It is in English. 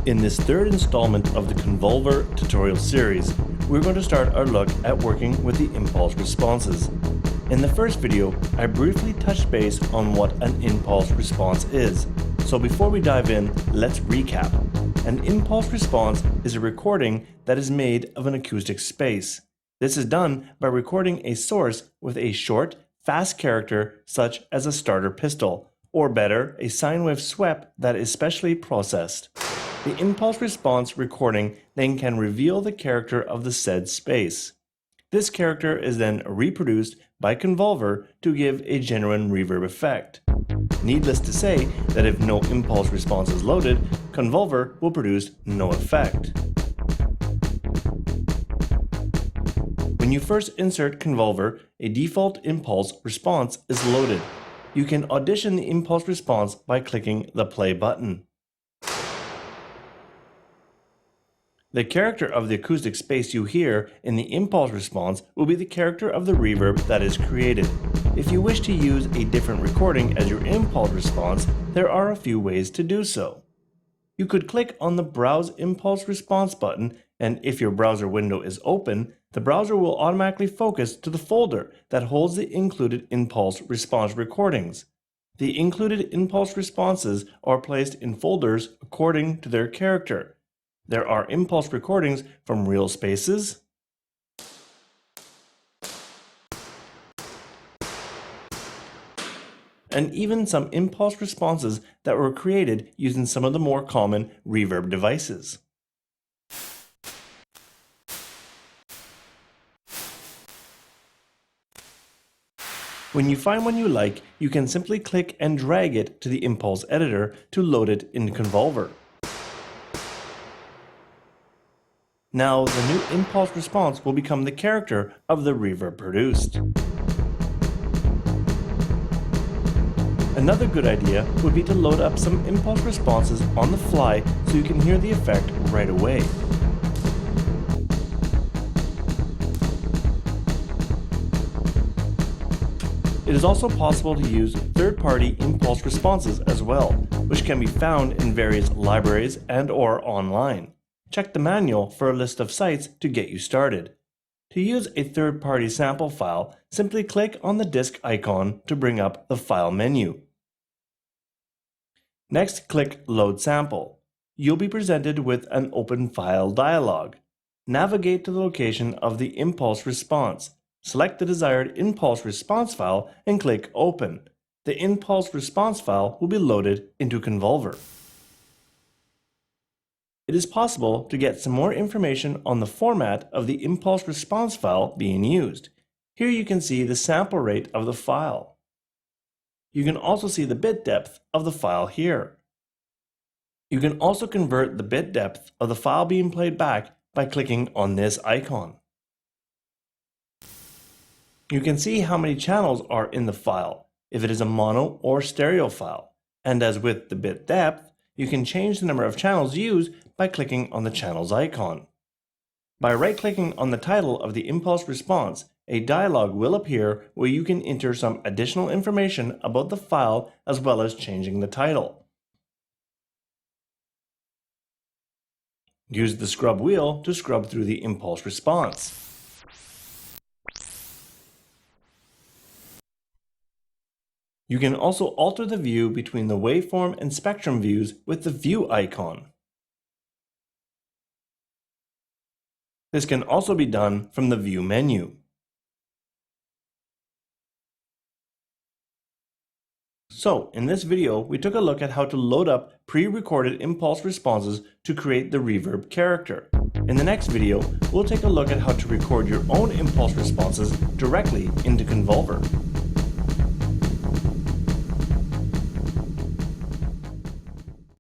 In this third installment of the Convolver tutorial series, we're going to start our look at working with the impulse responses. In the first video, I briefly touched base on what an impulse response is. So before we dive in, let's recap. An impulse response is a recording that is made of an acoustic space. This is done by recording a source with a short, fast character such as a starter pistol, or better, a sine wave swept that is specially processed. The impulse response recording then can reveal the character of the said space. This character is then reproduced by Convolver to give a genuine reverb effect. Needless to say that if no impulse response is loaded, Convolver will produce no effect. When you first insert Convolver, a default impulse response is loaded. You can audition the impulse response by clicking the play button. The character of the acoustic space you hear in the impulse response will be the character of the reverb that is created. If you wish to use a different recording as your impulse response, there are a few ways to do so. You could click on the Browse Impulse Response button, and if your browser window is open, the browser will automatically focus to the folder that holds the included impulse response recordings. The included impulse responses are placed in folders according to their character. There are impulse recordings from real spaces, and even some impulse responses that were created using some of the more common reverb devices. When you find one you like, you can simply click and drag it to the impulse editor to load it in Convolver. Now the new impulse response will become the character of the reverb produced. Another good idea would be to load up some impulse responses on the fly so you can hear the effect right away. It is also possible to use third-party impulse responses as well, which can be found in various libraries and/or online. Check the manual for a list of sites to get you started. To use a third-party sample file, simply click on the disk icon to bring up the file menu. Next, click Load Sample. You'll be presented with an open file dialog. Navigate to the location of the impulse response. Select the desired impulse response file and click Open. The impulse response file will be loaded into Convolver. It is possible to get some more information on the format of the impulse response file being used. Here you can see the sample rate of the file. You can also see the bit depth of the file here. You can also convert the bit depth of the file being played back by clicking on this icon. You can see how many channels are in the file, if it is a mono or stereo file. And as with the bit depth, you can change the number of channels used by clicking on the channels icon. By right-clicking on the title of the impulse response, a dialog will appear where you can enter some additional information about the file as well as changing the title. Use the scrub wheel to scrub through the impulse response. You can also alter the view between the waveform and spectrum views with the view icon. This can also be done from the view menu. So, in this video, we took a look at how to load up pre-recorded impulse responses to create the reverb character. In the next video, we'll take a look at how to record your own impulse responses directly into Convolver.